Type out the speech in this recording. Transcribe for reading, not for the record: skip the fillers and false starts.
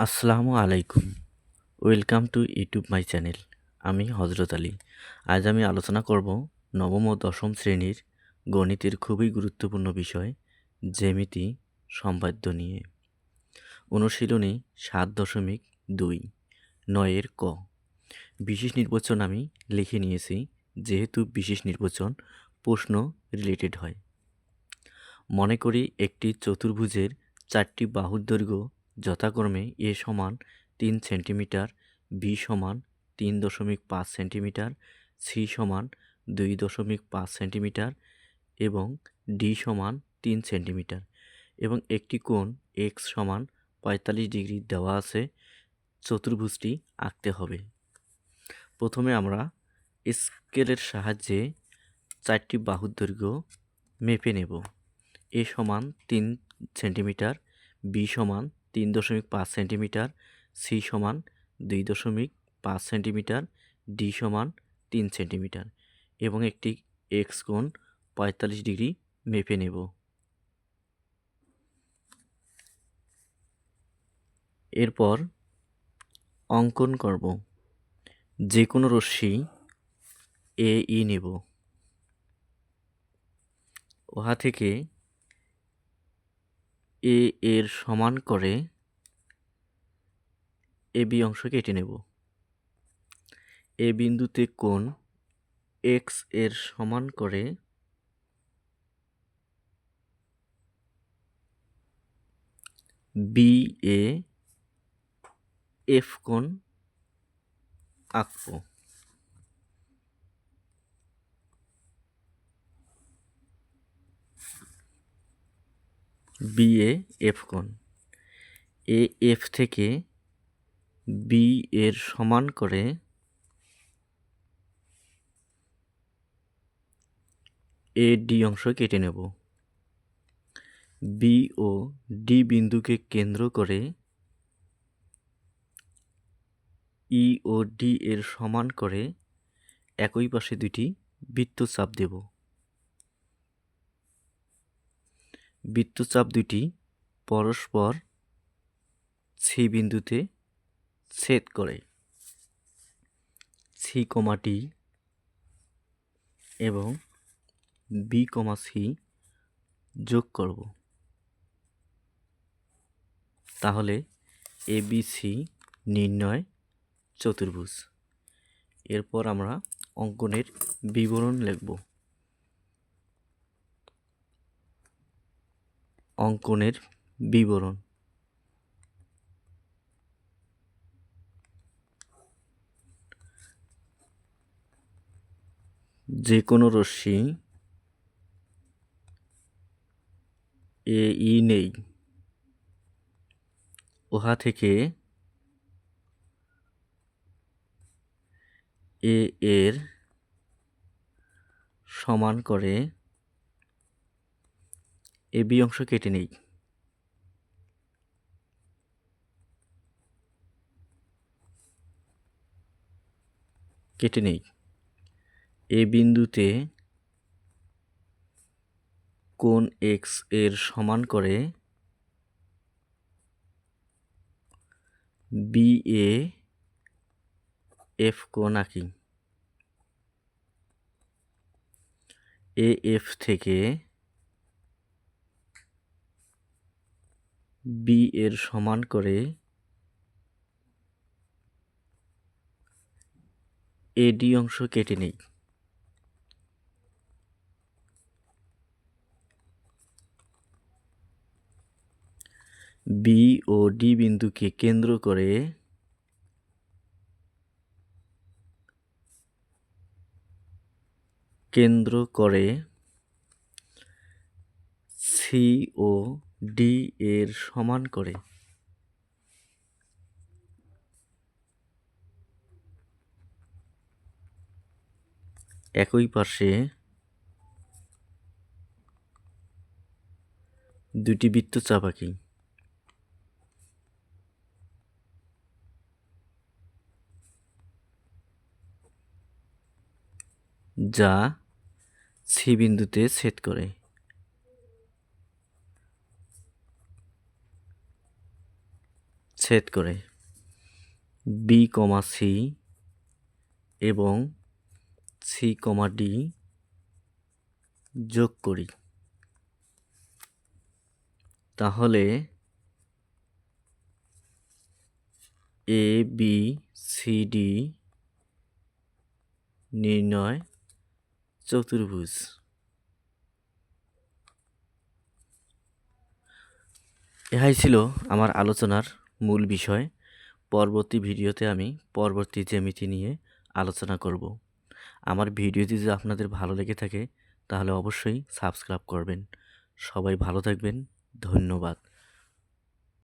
আসসালামু আলাইকুম। Welcome to YouTube my channel. আমি হজরত আলী। আজ আমি আলোচনা করব নবম ও দশম শ্রেণীর গণিতের খুবই গুরুত্বপূর্ণ বিষয় জ্যামিতি সম্পাদ্য নিয়ে। অনুশীলনী ৭.২ ৯-এর ক। বিশেষ নির্বাচন আমি লিখে নিয়েছি, যেহেতু বিশেষ নির্বাচন প্রশ্ন রিলেটেড হয়। মনে করি একটি চতুর্ভুজের 4টি বাহুর দৈর্ঘ্য যথাক্রমে এ সমান 3 সেন্টিমিটার, বি সমান 3.5 সেন্টিমিটার, সি সমান 2.5 সেন্টিমিটার এবং ডি সমান 3 সেন্টিমিটার এবং একটি কোণ এক্স সমান 45 ডিগ্রি দেওয়া আছে। চতুর্ভুজটি আঁকতে হবে। প্রথমে আমরা স্কেলের সাহায্যে 4টি বাহুর দৈর্ঘ্য মেপে নেব। এ সমান 3 সেন্টিমিটার, বি সমান 3.5 সেন্টিমিটার, সি সমান 2.5 সেন্টিমিটার, ডি সমান 3 সেন্টিমিটার এবং একটি এক্স কোণ 45 ডিগ্রি মেপে নেব। এরপর অঙ্কন করব। যে কোনো রশ্মি এ ই নেব। উহা থেকে এ এর সমান করে এ বি অংশ কেটে নেব। এ বিন্দুতে কোণ এক্স এর সমান করে বি এ এফ কোণ আঁকবো। বি এ এফ কোণ এ এফ থেকে বি এর সমান করে এ ডি অংশ কেটে নেব। বি ও ডি বিন্দুকে কেন্দ্র করে ই ও ডি এর সমান করে একই পাশে দুটি বৃত্তচাপ দেব। বৃত্তচাপ দুটি পরস্পর সি বিন্দুতে ছেদ করে। সি কমা ডি এবং বি কমা সি যোগ করব। তাহলে এবিসি নির্ণয় চতুর্ভুজ। এরপর আমরা অঙ্কনের বিবরণ লিখব। অঙ্কনের বিবরণ। যে কোনো রশ্মি এ ই নেই, উহা থেকে এ এর সমান করে এ বি অংশ কেটে নেই। এ বিন্দুতে কোণ এক্স এর সমান করে বি এ এফ কোণ আঁকি। এ এফ থেকে বি এর সমান করে এডি অংশ কেটে নেই। বি ও ডি বিন্দুকে কেন্দ্র করে সি ও ডি এর সমান করে একই পাশে দুটি বৃত্তচাপ আঁকি। যা সি বিন্দুতে ছেদ করে। ছেদ করে বি কমা সি এবং সি কমা ডি যোগ করি, তাহলে এ বি সি ডি নির্ণয় চতুর্ভুজ। এহাই ছিল আমার আলোচনার মূল বিষয়। পরবর্তী ভিডিওতে আমি পরবর্তী জ্যামিতি নিয়ে আলোচনা করব। আমার ভিডিওটি যদি আপনাদের ভালো লেগে থাকে তাহলে অবশ্যই সাবস্ক্রাইব করবেন। সবাই ভালো থাকবেন। ধন্যবাদ।